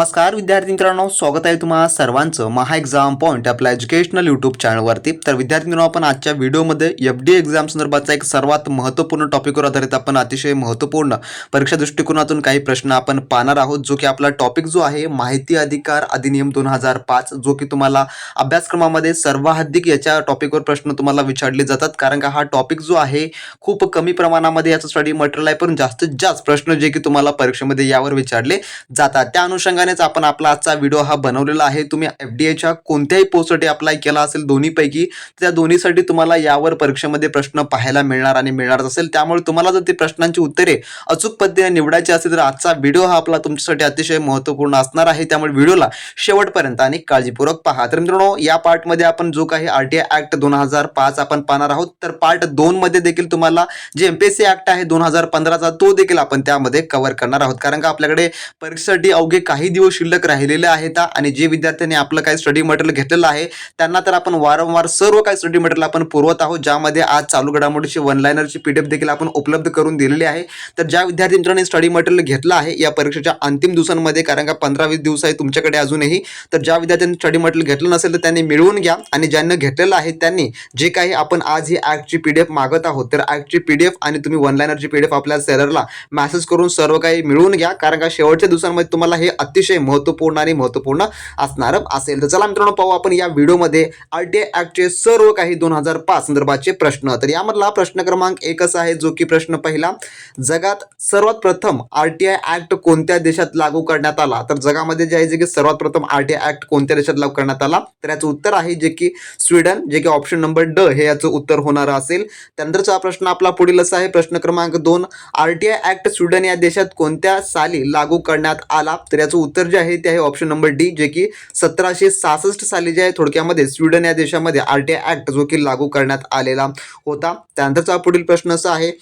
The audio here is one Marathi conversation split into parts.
नमस्कार विद्यार्थी मित्रांनो, स्वागत आहे तुम्हा सर्वांचं महा एक्झाम पॉईंट आपल्या एज्युकेशनल यूट्यूब चॅनलवरती. तर विद्यार्थी मित्रांनो, आपण आजच्या व्हिडिओमध्ये एफ-डी एक्झाम संदर्भाचा एक सर्वात महत्त्वपूर्ण टॉपिकवर आधारित आपण अतिशय महत्त्वपूर्ण परीक्षा दृष्टिकोनातून काही प्रश्न आपण पाहणार आहोत. जो की आपला टॉपिक जो आहे माहिती अधिकार अधिनियम 2005, जो की तुम्हाला अभ्यासक्रमामध्ये सर्वाधिक याच्या टॉपिकवर प्रश्न तुम्हाला विचारले जातात. कारण का हा टॉपिक जो आहे खूप कमी प्रमाणामध्ये याचं स्टडी मटेरियल आहे, पण जास्तीत जास्त प्रश्न जे की तुम्हाला परीक्षेमध्ये यावर विचारले जातात. त्या अनुषंगाने आपण आपला आजचा व्हिडिओ हा बनवलेला आहे. तुम्ही एफडीएच्या कोणत्याही पोस्टसाठी अप्लाय केला असेल दोन्हीपैकी, त्या दोन्हीसाठी तुम्हाला यावर परीक्षेमध्ये प्रश्न पाहायला मिळणार आणि मिळणारच असेल. त्यामुळे तुम्हाला जर ती प्रश्नांची उत्तरे अचूक पद्धतीने निवडायची असेल तर आजचा व्हिडिओ हा आपला तुमच्यासाठी अतिशय महत्त्वपूर्ण असणार आहे. त्यामुळे व्हिडिओला शेवटपर्यंत आणि काळजीपूर्वक पहा. तर मित्रांनो, या पार्टमध्ये आपण जो काही आरटीआय ऍक्ट 2005 आपण पाहणार आहोत. तर पार्ट 2 मध्ये देखील तुम्हाला जे एमपीएससी ऍक्ट आहे 2015चा तो देखील आपण त्यामध्ये कव्हर करणार आहोत. कारण का आपल्याकडे परीक्षेसाठी अवघे काही दिवस शिल्लक राहिलेले आहेत आणि जे विद्यार्थ्यांनी आपलं काही स्टडी मटेरियल घेतलेलं आहे त्यांना तर आपण वारंवार सर्व काही स्टडी मटेरियल आपण पुरवत आहोत, ज्यामध्ये आज चालू घडामोडीची वन लाइनरची पीडीएफ देखील आपण उपलब्ध करून दिलेली आहे. तर ज्या विद्यार्थी मित्रांनी स्टडी मटेरियल घेतलं आहे या परीक्षेच्या अंतिम दिवसांमध्ये, कारण का 15-20 दिवस आहे तुमच्याकडे अजूनही, तर ज्या विद्यार्थ्यांनी स्टडी मटेरियल घेतलं नसेल तर त्यांनी मिळवून घ्या आणि ज्यांनी घेतलेलं आहे त्यांनी जे काही आपण आज ही ऍक्टची पीडीएफ मागत आहोत तर ऍक्टची पीडीएफ आणि तुम्ही वन लाइनरची पीडीएफ आपल्या सेलरला मेसेज करून सर्व काही मिळवून घ्या. कारण का शेवटच्या दिवसांमध्ये तुम्हाला हे अतिशय महत्त्वपूर्ण असणार असेल. तर चला मित्रांनो, पाहू आपण या व्हिडिओमध्ये आरटीआय ऍक्टचे सर्व काही 2005 संदर्भाचे प्रश्न. तर यामधला प्रश्न क्रमांक 1 असा आहे, जो की प्रश्न पहिला, जगात सर्वात प्रथम आरटीआय ऍक्ट कोणत्या देशात लागू करण्यात आला? तर जगामध्ये जे आहे जे की सर्वात प्रथम आरटीआय ऍक्ट कोणत्या देशात लागू करण्यात आला, तर याचं उत्तर आहे जे की स्वीडन, जे की ऑप्शन नंबर ड हे याचं उत्तर होणार असेल. त्यानंतरचा प्रश्न आपला पुढील असा आहे, प्रश्न क्रमांक 2, आरटीआय ऍक्ट स्वीडन या देशात कोणत्या साली लागू करण्यात आला? तर याचं उत्तर जे आहे ते आहे ऑप्शन नंबर डी, जे की 1766 साली जे आहे थोडक्यामध्ये स्वीडन या देशामध्ये आरटीआय ऍक्ट जो की लागू करण्यात आलेला होता. त्यानंतरचा पुढील प्रश्न असा आहे,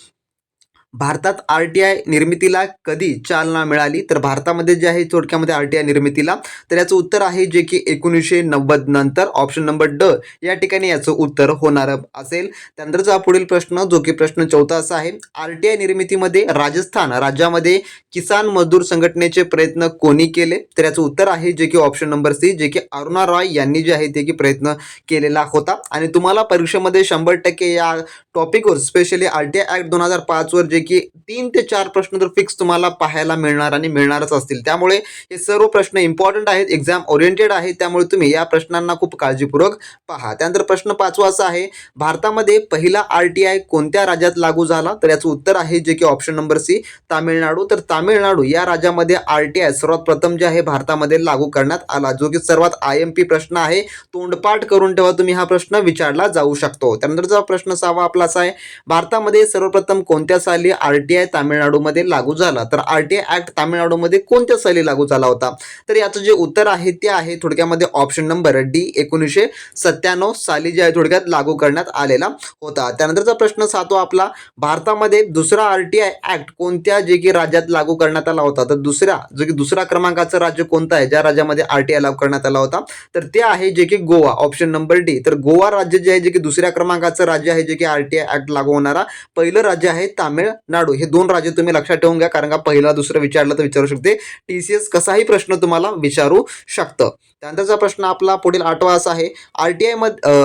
भारतात आरटीआय निर्मितीला कधी चालना मिळाली? तर भारतामध्ये जे आहे थोडक्यामध्ये आरटीआय निर्मितीला, तर याचं उत्तर आहे जे की 1990 नंतर, ऑप्शन नंबर ड या ठिकाणी याचं उत्तर होणार असेल. त्यानंतरचा पुढील प्रश्न जो की प्रश्न 4 असा आहे, आरटीआय निर्मितीमध्ये राजस्थान राज्यामध्ये किसान मजदूर संघटनेचे प्रयत्न कोणी केले? तर याचं उत्तर आहे जे की ऑप्शन नंबर सी, जे की अरुणा रॉय यांनी जे आहे ते की प्रयत्न केलेला होता. आणि तुम्हाला परीक्षेमध्ये 100% या टॉपिकवर स्पेशली आरटीआय ऍक्ट 2005 वर जे की 3 ते 4 प्रश्न तर फिक्स तुम्हाला पाहायला मिळणार आणि मिळणारच असतील. त्यामुळे हे सर्व प्रश्न इम्पॉर्टंट आहेत, एक्झाम ओरिएंटेड आहेत, त्यामुळे तुम्ही या प्रश्नांना खूप काळजीपूर्वक पहा. त्यानंतर प्रश्न 5वा असा आहे, भारतामध्ये पहिला आरटीआय कोणत्या राज्यात लागू झाला? तर याचं उत्तर आहे जे की ऑप्शन नंबर सी, तामिळनाडू. तर तामिळनाडू या राज्यामध्ये आरटीआय सर्वात प्रथम जे आहे भारतामध्ये लागू करण्यात आला, जो की सर्वात आयएमपी प्रश्न आहे. तोंडपाठ करून ठेवा तुम्ही, हा प्रश्न विचारला जाऊ शकतो. त्यानंतरचा प्रश्न 6वा आपला असा आहे, भारतामध्ये सर्वप्रथम कोणत्या साली आरटीआय तामिळनाडूमध्ये लागू झाला? तर आरटीआय ऍक्ट तामिळनाडूमध्ये कोणत्या साली लागू झाला होता? तर याचं जे उत्तर आहे ते आहे थोडक्यामध्ये ऑप्शन नंबर डी, 1997 साली जे आहे थोडक्यात लागू करण्यात आलेला होता. त्यानंतरचा प्रश्न 7वा आपला, भारतामध्ये दुसरा आरटीआय ऍक्ट कोणत्या जे की राज्यात लागू करण्यात आला होता? तर दुसरा क्रमांकाचं राज्य कोणतं आहे ज्या राज्यामध्ये आरटीआय लागू करण्यात आला होता? तर ते आहे जे की गोवा, ऑप्शन नंबर डी. तर गोवा राज्य जे आहे जे की दुसऱ्या क्रमांकाचं राज्य आहे जे की आरटीआय ऍक्ट लागू होणारा. पहिलं राज्य आहे तामिळनाडू. हे 2 राज्य तुम्ही लक्षात ठेवून घ्या, कारण का पहिला दुसरं विचारलं तर विचारू शकते, टीसीएस कसाही प्रश्न तुम्हाला विचारू शकतं. त्यानंतरचा प्रश्न आपला पुढील 8वा असा आहे,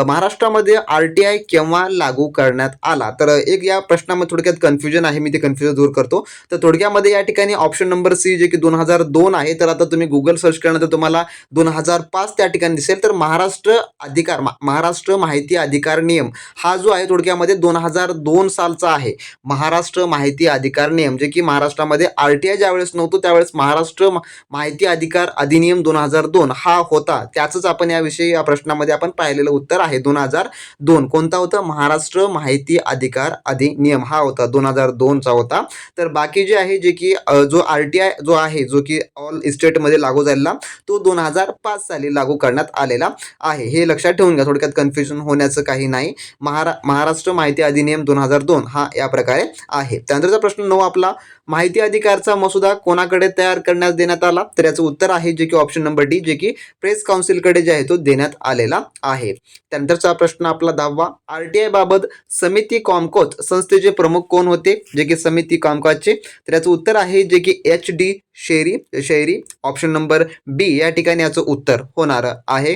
महाराष्ट्रामध्ये आरटीआय केव्हा लागू करण्यात आला? तर एक या प्रश्नामध्ये थोडक्यात कन्फ्युजन आहे, मी ते कन्फ्युजन दूर करतो. तर थोडक्यामध्ये या ठिकाणी ऑप्शन नंबर सी जे की 2002 आहे. तर आता तुम्ही गुगल सर्च केल्यानंतर तुम्हाला 2005 त्या ठिकाणी दिसेल. तर महाराष्ट्र माहिती अधिकार नियम हा जो आहे थोडक्यामध्ये 2002 सालचा आहे. महाराष्ट्र माहिती अधिकार नियम, जे की महाराष्ट्रामध्ये आरटीआय ज्यावेळेस नव्हतं त्यावेळेस महाराष्ट्र माहिती अधिकार अधिनियम 2002 हा होता. त्याचंच आपण याविषयी या प्रश्नामध्ये आपण पाहिलेलं उत्तर आहे 2002. कोणता होता? महाराष्ट्र माहिती अधिकार अधिनियम हा होता 2002 चा होता. तर बाकी जे आहे जे की जो आरटीआय जो आहे जो की ऑल स्टेटमध्ये लागू झालेला तो 2005 साली लागू करण्यात आलेला आहे. हे लक्षात ठेवून घ्या, थोडक्यात कन्फ्युजन होण्याचं काही नाही. महाराष्ट्र माहिती अधिनियम 2002 हा या प्रकारे आहे. आहे. त्यानंतरचा प्रश्न 9 आपला, माहिती अधिकारचा मसुदा कोणाकडे तयार करण्यास देण्यात आला? तर याचं उत्तर आहे जे की ऑप्शन नंबर डी, जे की प्रेस काउन्सिलकडे जे आहे तो देण्यात आलेला आहे. त्यानंतरचा प्रश्न आपला 10वा, आरटीआय बाबत समिती कॉमकॉज संस्थेचे प्रमुख कोण होते? जे की समिती कॉमकॉजचे, तर याचं उत्तर आहे जे की HD शेरी, ऑप्शन नंबर बी या ठिकाणी याचं उत्तर होणार आहे.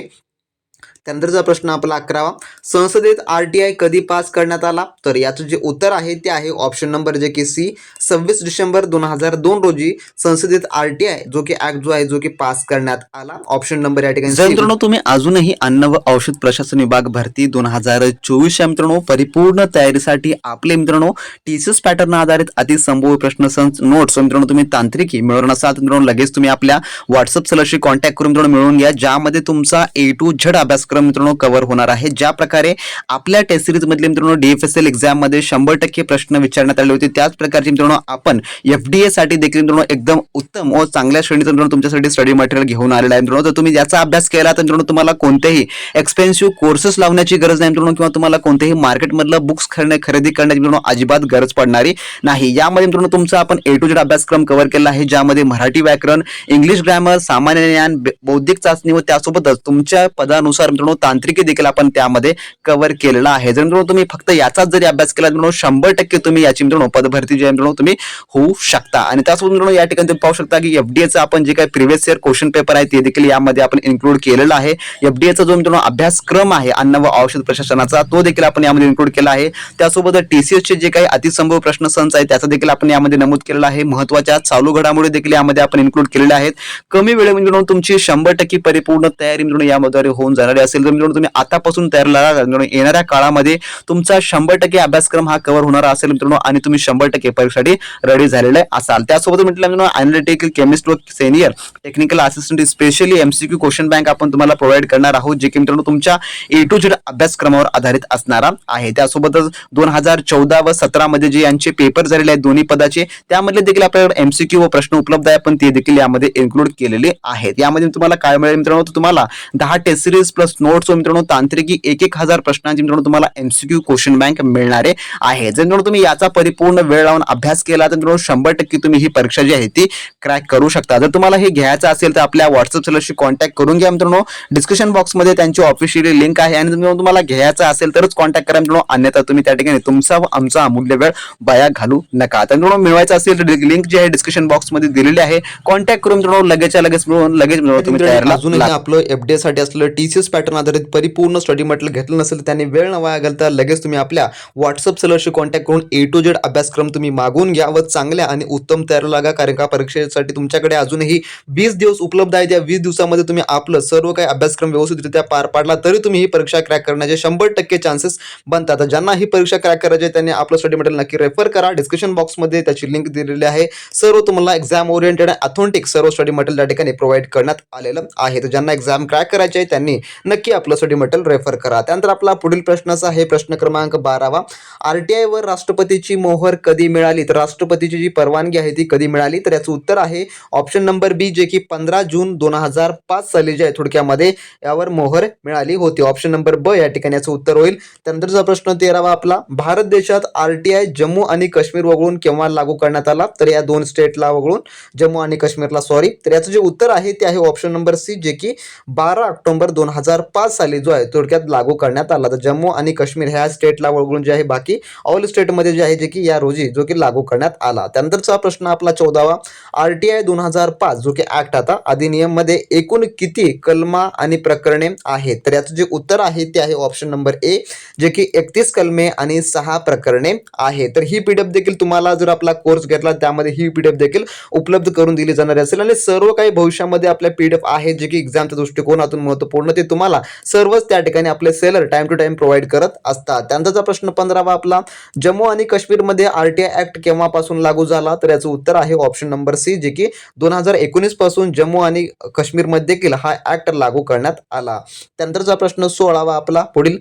त्यानंतरचा प्रश्न आपला 11वा, संसदेत आरटीआय कधी पास करण्यात आला? तर याचं जे उत्तर आहे ते आहे ऑप्शन नंबर जे की सी, 26 डिसेंबर 2002 रोजी संसदेत आरटीआय जो की ऍक्ट जो आहे जो की पास करण्यात आला. ऑप्शन नंबर या ठिकाणी जर मित्रांनो तुम्ही अजूनही अन्न व औषध प्रशासन विभाग भरती 2024 या मित्रांनो परिपूर्ण तयारीसाठी आपले मित्रांनो टीसीएस पॅटर्न आधारित अतिसंभव प्रश्न संच नोट्स मित्रांनो तुम्ही तांत्रिकी मिळवणार असाल तर मित्रांनो लगेच तुम्ही आपल्या व्हॉट्सअप सलशी कॉन्टॅक्ट करून मित्रांनो मिळवून घ्या, ज्यामध्ये तुमचा A to Z अभ्यासक्रम मित्रांनो कव्हर होणार आहे. ज्या प्रकारे आपल्या टेस्ट सिरीज मधले मित्रांनो DFSL एक्झाम मध्ये 100% प्रश्न विचारण्यात आले होते, त्याच प्रकारचे मित्रांनो आपण FDA साठी देखील मित्रांनो एकदम उत्तम व चांगल्या श्रेणीचं मित्रांनो तुमच्यासाठी स्टडी मटेरियल घेऊन आलेलं आहे. मित्रांनो जर तुम्ही याचा अभ्यास केला तर मित्रांनो तुम्हाला कोणतेही एक्सपेन्सिव्ह कोर्सेस लावण्याची गरज नाही मित्रांनो, किंवा तुम्हाला कोणतेही मार्केटमधलं बुक्स खरेदी करण्याची मित्रांनो अजिबात गरज पडणारी नाही. यामध्ये मित्रांनो तुमचा आपण A to Z अभ्यासक्रम कव्हर केला आहे, ज्यामध्ये मराठी व्याकरण, इंग्लिश ग्रामर, सामान्य ज्ञान, बौद्धिक चाचणी व त्यासोबतच तुमच्या पदानुसार मित्रांनो तांत्रिकी देखील आपण त्यामध्ये कव्हर केलेला आहे. जर मित्रांनो तुम्ही फक्त याचाच जरी अभ्यास केला मित्रांनो 100% तुम्ही याची मित्रांनो पदभरती जे आहे मित्रांनो तुम्ही होऊ शकता. आणि त्यासोबत मित्रांनो या ठिकाणी तुम्ही पाहू शकता की FDAचा आपण जे काही प्रिव्हियस इयर क्वेश्चन पेपर आहे ते देखील यामध्ये आपण इन्क्लूड केलेला आहे. FDAचा जो मित्रांनो अभ्यासक्रम आहे अन्न व औषध प्रशासनाचा तो देखील आपण यामध्ये इन्क्लूड केला आहे. त्यासोबत TCS चे जे काही अतिसंभव प्रश्न संच आहे त्याचा देखील आपण यामध्ये नमूद केलेला आहे. महत्त्वाच्या चालू घडामोडी देखील यामध्ये आपण इन्क्लूड केलेल्या आहेत. कमी वेळेमध्ये मित्रांनो तुमची 100% परिपूर्ण तयारी मित्रांनो यामध्ये होऊन जाणारी असेल तर मित्रांनो तुम्ही आतापासून तयार लागा. येणाऱ्या काळामध्ये तुमचा 100% अभ्यासक्रम हा कव्हर होणारा असेल मित्रांनो आणि तुम्ही 100% परीक्षेसाठी रेडी झालेले असाल. त्यासोबत म्हटलं मित्रांनो अॅनालिटिकल केमिस्ट व senior technical assistant specially MCQ question bank आपण तुम्हाला प्रोव्हाइड करणार आहोत, जे की मित्रांनो तुमच्या A to Z अभ्यासक्रमावर आधारित असणारा आहे. त्यासोबतच 2014 व 17 मध्ये जे यांचे पेपर झालेले आहेत दोन्ही पदाचे त्यामधले देखील आपल्याकडे MCQ व प्रश्न उपलब्ध आहे, पण ते देखील यामध्ये इन्क्लूड केलेले आहेत. यामध्ये तुम्हाला काय मिळेल मित्रांनो, तुम्हाला 10 टेस्ट सिरीज प्लस नोट्स व मित्रांनो तांत्रिकी 1000 प्रश्नांची मित्रांनो तुम्हाला MCQ क्वेश्चन बँक मिळणारे आहे. जर मित्रांनो तुम्ही याचा परिपूर्ण वेळ लावून अभ्यास केला तर मित्रांनो 100% तुम्ही ही परीक्षा जी आहे ती क्रॅक करू शकता. जर तुम्हाला हे घ्यायचं असेल तर आपल्या व्हॉट्सअप सेलरशी कॉन्टॅक्ट करून घ्या मित्रांनो. डिस्क्रिप्शन बॉक्समध्ये त्यांची ऑफिशियली लिंक आहे आणि मित्रांनो तुम्हाला घ्यायचं असेल तरच कॉन्टॅक्ट करा मित्रांनो, अन्यथा तुम्ही त्या ठिकाणी तुमचा व आमचा अमूल्य वेळ वाया घालू नका. तर मित्रांनो मिळवायचं असेल तर लिंक जी आहे डिस्क्रिप्शन बॉक्समध्ये दिलेली आहे, कॉन्टॅक्ट करून मित्रांनो लगेचच्या लगेच मिळून लगेच मित्रांनो तुम्ही तयार अजूनही आपलं FDA साठी असलेलं TCS पॅटर्न आधारित परिपूर्ण स्टडी मटेरियल घेतलं नसेल त्यांनी वेळ न वाया घालता लगेच तुम्ही आपल्या व्हॉट्सअप सेलरशी कॉन्टॅक्ट करून A to Z अभ्यासक्रम तुम्ही मागून घ्या व चांगल्या आणि उत्तम तयारी लागा. कारण का परीक्षेसाठी तुमच्याकडे अजूनही 20 दिवस उपलब्ध आहेत. या 20 दिवसामध्ये तुम्ही आपलं सर्व काही अभ्यासक्रम व्यवस्थितरित्या पार पाडला तरी तुम्ही ही परीक्षा क्रॅक करण्याचे 100% चान्सेस बनतात. ज्यांना ही परीक्षा क्रॅक करायची आहे त्यांनी आपलं स्टडी मटेरियल नक्की रेफर करा. डिस्क्रिप्शन बॉक्समध्ये त्याची लिंक दिलेली आहे. सर्व तुम्हाला एक्झाम ओरिएंटेड आणि ऑथेंटिक सर्व स्टडी मटेरियल त्या ठिकाणी प्रोव्हाइड करण्यात आलेलं आहे. तर ज्यांना एक्झाम क्रॅक करायचे आहे त्यांनी नक्की आपलं स्टडी मटेरियल रेफर करा. त्यानंतर आपला पुढील प्रश्नाचा आहे प्रश्न क्रमांक 12वा, RTI वर राष्ट्रपतीची मोहर कधी मिळाली? तर राष्ट्रपतीची जी परवानगी आहे ती कधी मिळाली? तर याचं उत्तर आहे ऑप्शन नंबर बी, जे की 15 जून 2005 साली जे आहे थोडक्यामध्ये यावर मोहर मिळाली होती. ऑप्शन नंबर ब या ठिकाणी याचं उत्तर होईल. त्यानंतरचा प्रश्न 13वा आपला, भारत देशात RTI जम्मू आणि काश्मीर वगळून केव्हा लागू करण्यात आला? तर या दोन स्टेटला वगळून जम्मू आणि काश्मीरला तर याचं जे उत्तर आहे ते आहे ऑप्शन नंबर सी, जे की 12 ऑक्टोबर 2005 साली जो आहे थोडक्यात लागू करण्यात आला. तर जम्मू आणि काश्मीर ह्या स्टेटला वगळून जे आहे बाकी ऑल स्टेटमध्ये जे आहे जे की या रोजी जो की लागू करण्यात आला. त्यानंतरचा प्रश्न आपला 14वा, RTI 2005 जो की ऍक्ट आता अधिनियम मध्ये एकूण किती कलमा आणि प्रकरणे आहेत? तर याचं जे उत्तर आहे ते आहे ऑप्शन नंबर ए, जे की 31 कलमे आणि 6 प्रकरणे आहे. तर ही PDF देखील तुम्हाला जर आपला कोर्स घेतला त्यामध्ये ही PDF देखील उपलब्ध करून दिली जाणार असेल आणि सर्व काही भविष्यामध्ये आपल्या PDF आहेत जे की एक्झामच्या दृष्टिकोनातून महत्त्वपूर्ण ते तुम्हाला सर्वच त्या ठिकाणी आपले seller time to time provide करत असतात. त्यानंतरचा प्रश्न 15वा आपला, जम्मू आणि काश्मीरमध्ये RTI ऍक्ट केव्हापासून लागू झाला? तर याचं उत्तर आहे ऑप्शन नंबर सी, जे की 2019 पासून जम्मू आणि काश्मीरमध्ये देखील हा ऍक्ट लागू करण्यात आला. त्यानंतरचा प्रश्न 16वा आपला पुढील,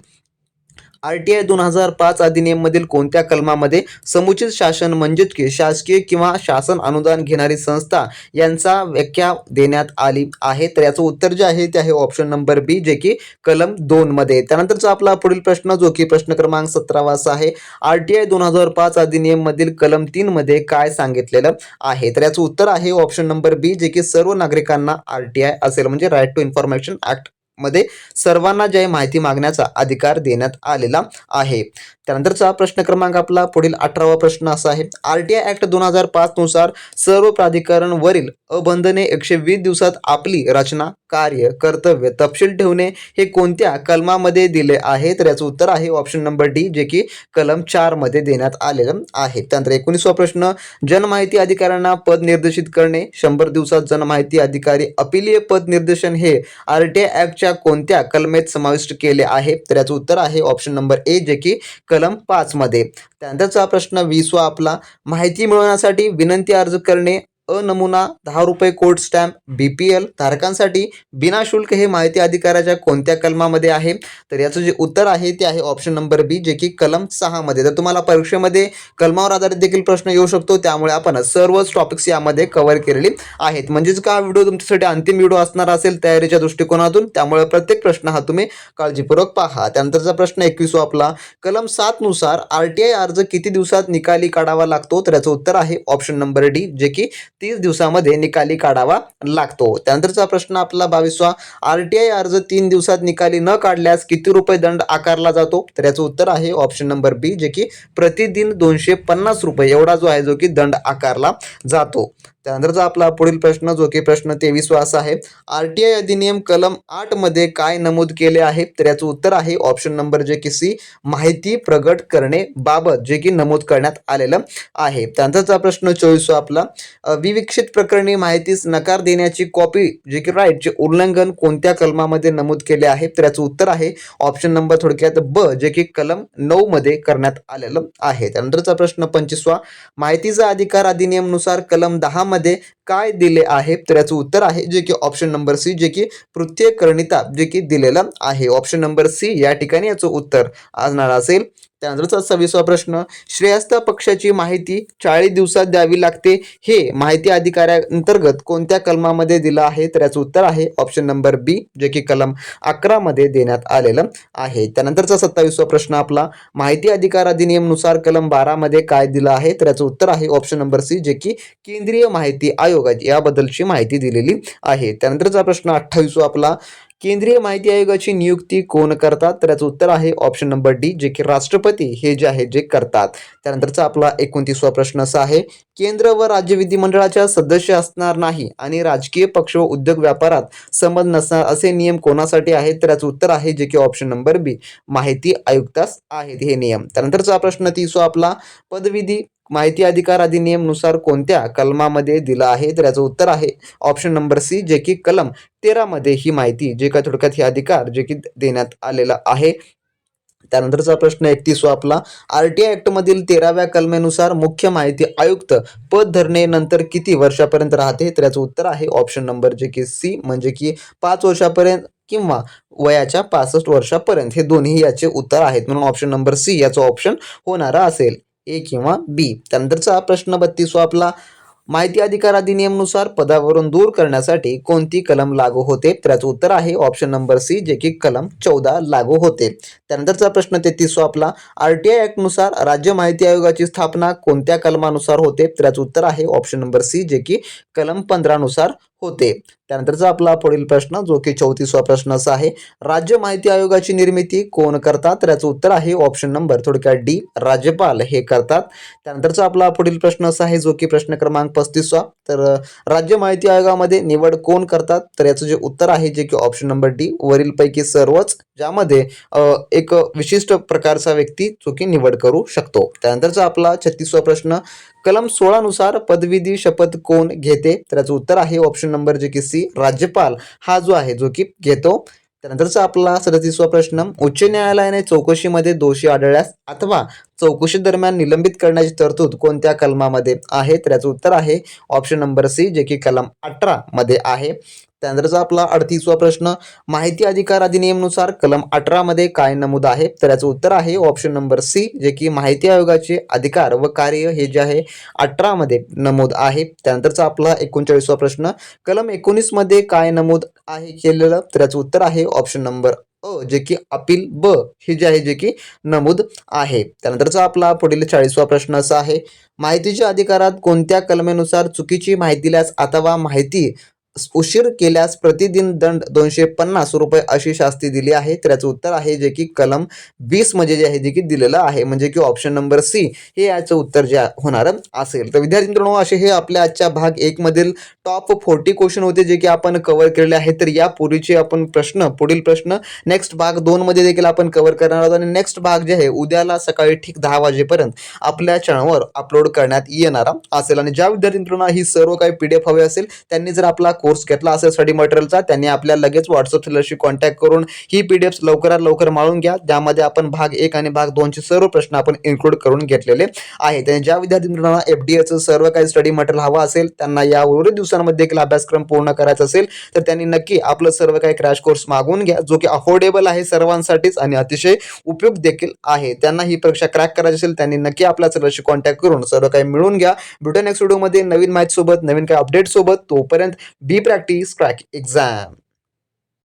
RTI 2005 अधिनियममधील कोणत्या कलमामध्ये समुचित शासन म्हणजेच की शासकीय किंवा शासन अनुदान घेणारी संस्था यांचा व्याख्या देण्यात आली आहे? तर याचं उत्तर जे आहे ते आहे ऑप्शन नंबर बी, जे की कलम 2 मध्ये. त्यानंतरचा आपला पुढील प्रश्न जो की प्रश्न क्रमांक 17 असा आहे, RTI 2005 अधिनियम मधील कलम 3 मध्ये काय सांगितलेलं आहे? तर याचं उत्तर आहे ऑप्शन नंबर बी, जे की सर्व नागरिकांना RTI असेल, म्हणजे राईट टू इन्फॉर्मेशन ऍक्ट मध्ये सर्वांना जे माहिती मागण्याचा अधिकार देण्यात आलेला आहे. त्यानंतरचा प्रश्न क्रमांक आपला पुढील 18वा प्रश्न असा आहे, RTI ऍक्ट 2005 नुसार सर्व प्राधिकरण वरील अबंधने 120 दिवसात आपली रचना, कार्य, कर्तव्य तपशील ठेवणे हे कोणत्या कलमामध्ये दिले आहे? तर याचं उत्तर आहे ऑप्शन नंबर डी, जे की कलम 4 मध्ये देण्यात आलेलं आहे. त्यानंतर 19वा प्रश्न, जनमाहिती अधिकाऱ्यांना पद निर्देशित करणे, 100 दिवसात जनमाहिती अधिकारी अपीलीय पद निर्देशन हे RTI ऍक्टच्या कोणत्या कलमेत समाविष्ट केले आहे? तर याचं उत्तर आहे ऑप्शन नंबर ए, जे की कलम 5 मध्ये. त्यानंतरचा प्रश्न 20वा आपला, माहिती मिळवण्यासाठी विनंती अर्ज करणे, नमुना, 10 रुपये कोड स्टॅम्प, BPL धारकांसाठी बिनाशुल्क हे माहिती अधिकाराच्या कोणत्या कलमामध्ये आहे? तर याचं जे उत्तर आहे ते आहे ऑप्शन नंबर बी, जे की कलम 6 मध्ये. तर तुम्हाला परीक्षेमध्ये कलमावर आधारित देखील प्रश्न येऊ शकतो, त्यामुळे आपण सर्वच टॉपिक्स यामध्ये कव्हर केलेली आहेत. म्हणजेच का व्हिडिओ तुमच्यासाठी अंतिम व्हिडिओ असणार असेल तयारीच्या दृष्टिकोनातून, त्यामुळे प्रत्येक प्रश्न हा तुम्ही काळजीपूर्वक पहा. त्यानंतरचा प्रश्न 21वा आपला, कलम 7 नुसार RTI अर्ज किती दिवसात निकाली काढावा लागतो? तर याचं उत्तर आहे ऑप्शन नंबर डी, जे की 30 दिवसामध्ये निकाली काढावा लागतो. त्यानंतरचा प्रश्न आपला 22वा, RTI अर्ज 3 दिवसात निकाली न काढल्यास किती रुपये दंड आकारला जातो? तर याचं उत्तर आहे ऑप्शन नंबर बी, जे की प्रतिदिन 250 रुपये एवढा जो आहे जो की दंड आकारला जातो. त्यानंतरचा आपला पुढील प्रश्न जो की प्रश्न 23वा असा आहे, RTI अधिनियम कलम 8 मध्ये काय नमूद केले आहे? तर याचं उत्तर आहे ऑप्शन नंबर जे की सी, माहिती प्रगट करणे बाबत जे की नमूद करण्यात आलेलं आहे. त्यानंतरचा प्रश्न 24वा आपला, विविक्षित प्रकरणी माहितीस नकार देण्याची कॉपी जे की राईटचे उल्लंघन कोणत्या कलमामध्ये नमूद केले आहे? तर याचं उत्तर आहे ऑप्शन नंबर थोडक्यात ब, जे की कलम 9 मध्ये करण्यात आलेलं आहे. त्यानंतरचा प्रश्न 25वा, माहितीचा अधिकार अधिनियम नुसार कलम 10 मध्ये काय दिले आहे? तर याचं उत्तर आहे जे की ऑप्शन नंबर सी, जे की प्रत्ययकरणिता जे की दिलेलं आहे. ऑप्शन नंबर सी या ठिकाणी याचं उत्तर असणार असेल. त्यानंतरचा 26वा प्रश्न, श्रेयस्थ पक्षाची माहिती 40 दिवसात द्यावी लागते हे माहिती अधिकाऱ्यांतर्गत कोणत्या कलमामध्ये दिलं आहे? तर याचं उत्तर आहे ऑप्शन नंबर बी, जे की कलम 11 मध्ये देण्यात आलेलं आहे. त्यानंतरचा 27वा प्रश्न आपला, माहिती अधिकार अधिनियम नुसार कलम 12 मध्ये काय दिलं आहे? तर याचं उत्तर आहे ऑप्शन नंबर सी, जे की केंद्रीय माहिती आयोग याबद्दलची माहिती दिलेली आहे. त्यानंतरचा प्रश्न 28वा आपला, केंद्रीय माहिती आयोगाची नियुक्ती कोण करतात? तर याचं उत्तर आहे ऑप्शन नंबर डी, जे की राष्ट्रपती हे जे आहे जे करतात. त्यानंतरचा आपला 29वा प्रश्न असा आहे, केंद्र व राज्य विधिमंडळाच्या सदस्य असणार नाही आणि राजकीय पक्ष व उद्योग व्यापारात संबंध नसणार असे नियम कोणासाठी आहेत? तर याचं उत्तर आहे जे की ऑप्शन नंबर बी, माहिती आयुक्तास आहेत हे नियम. त्यानंतरचा प्रश्न 30वा आपला, पदविधी माहिती अधिकार अधिनियम नुसार कोणत्या कलमामध्ये दिलं आहे? तर याचं उत्तर आहे ऑप्शन नंबर सी, जे की कलम 13 मध्ये ही माहिती जे काय थोडक्यात हे अधिकार जे की देण्यात आलेला आहे. त्यानंतरचा प्रश्न 31वा आपला, RTI ऍक्ट मधील 13व्या कलमेनुसार मुख्य माहिती आयुक्त पद धरणे नंतर किती वर्षापर्यंत राहते? तर याचं उत्तर आहे ऑप्शन नंबर जे की सी, म्हणजे की 5 वर्षापर्यंत किंवा वयाच्या 65 वर्षापर्यंत, हे दोन्ही याचे उत्तर आहेत. म्हणून ऑप्शन नंबर सी याचं ऑप्शन होणारा असेल, ए किंवा बी. त्यानंतरचा प्रश्न 32वा आपला, माहिती अधिकार अधिनियमनुसार पदावरून दूर करण्यासाठी कोणती कलम लागू होते? तर याचं उत्तर आहे ऑप्शन नंबर सी, जे की कलम 14 लागू होते. त्यानंतरचा प्रश्न 33वा आपला, RTI ऍक्ट नुसार राज्य माहिती आयोगाची स्थापना कोणत्या कलमानुसार होते? तर याचं उत्तर आहे ऑप्शन नंबर सी, जे की कलम 15 नुसार होते. त्यानंतरचा आपला पुढील प्रश्न जो की 34वा प्रश्न असा आहे, राज्य माहिती आयोगाची निर्मिती कोण करतात? तर याचं उत्तर आहे ऑप्शन नंबर थोडक्यात डी, राज्यपाल हे करतात. त्यानंतरचा आपला पुढील प्रश्न असा आहे जो की प्रश्न क्रमांक 35वा, तर राज्य माहिती आयोगामध्ये निवड कोण करतात? तर याचं जे उत्तर आहे जे की ऑप्शन नंबर डी, वरीलपैकी सर्वच, ज्यामध्ये एक विशिष्ट प्रकारचा व्यक्ती जो की निवड करू शकतो. त्यानंतरचा आपला 36वा प्रश्न, कलम 16 नुसार पदविधी शपथ कोण घेते? तर याचं उत्तर आहे ऑप्शन नंबर जे की सी, राज्यपाल हा जो आहे जो की घेतो. त्यानंतरचा आपला 37वा प्रश्न, उच्च न्यायालयाने चौकशीमध्ये दोषी आढळल्यास अथवा चौकशी दरम्यान निलंबित करण्याची तरतूद कोणत्या कलमामध्ये आहे? तर याचं उत्तर आहे ऑप्शन नंबर सी, जे की कलम 18 मध्ये आहे. त्यानंतरचा आपला 38वा प्रश्न, माहिती अधिकार अधिनियमनुसार कलम 18 मध्ये काय नमूद आहे? तर याचं उत्तर आहे ऑप्शन नंबर सी, जे की माहिती आयोगाचे अधिकार व कार्य हे जे आहे 18 मध्ये नमूद आहे. त्यानंतरचा आपला 39वा प्रश्न, कलम 19 मध्ये काय नमूद आहे केलेलं? तर याचं उत्तर आहे ऑप्शन नंबर अ, जे की अपील ब हे जे आहे जे की नमूद आहे. त्यानंतरचा आपला पुढील 40वा प्रश्न असा आहे, माहितीच्या अधिकारात कोणत्या कलमेनुसार चुकीची माहिती दिल्यास अथवा माहिती उशीर केल्यास प्रतिदिन दंड 250 रुपये अशी शास्ती दिली आहे? तर याचं उत्तर आहे जे की कलम 20 मध्ये जे आहे जे की दिलेलं आहे, म्हणजे की ऑप्शन नंबर सी हे याचं उत्तर जे होणार असेल. तर विद्यार्थी मित्रांनो, असे हे आपल्या आजच्या भाग 1 मधील टॉप 40 क्वेश्चन होते जे की आपण कव्हर केलेले आहेत. तर या पूर्वीचे आपण पुढील प्रश्न नेक्स्ट भाग 2 मध्ये देखील आपण कव्हर करणार आहोत आणि नेक्स्ट भाग जे आहे उद्याला सकाळी ठीक 10 वाजेपर्यंत आपल्या चॅनलवर अपलोड करण्यात येणार असेल. आणि ज्या विद्यार्थी मित्रांना ही सर्व काही PDF हवे असेल त्यांनी जर आपला कोर्स घेतला असेल स्टडी मटेरियलचा, त्यांनी आपल्या लगेच व्हॉट्सअप सेलरशी कॉन्टॅक्ट करून ही PDFs लवकरात लवकर माळून घ्या. त्यामध्ये आपण भाग 1 आणि भाग 2 चे सर्व प्रश्न आपण इन्क्लूड करून घेतलेले आहेत. आणि ज्या विद्यार्थी मित्रांना FDAचं सर्व काही स्टडी मटेरियल हवं असेल, त्यांना या उर्वरित दिवसांमध्ये देखील अभ्यासक्रम पूर्ण करायचा असेल, तर त्यांनी नक्की आपलं सर्व काही क्रॅश कोर्स मागवून घ्या, जो की अफोर्डेबल आहे सर्वांसाठीच आणि अतिशय उपयुक्त देखील आहे. त्यांना ही परीक्षा क्रॅक करायची असेल त्यांनी नक्की आपल्या सेलरशी कॉन्टॅक्ट करून सर्व काही मिळवून घ्या. भेटूया नेक्स्ट व्हिडिओमध्ये नवीन माहिती सोबत, नवीन काही अपडेट सोबत. तोपर्यंत बी प्रॅक्टिस क्रॅक एक्झाम.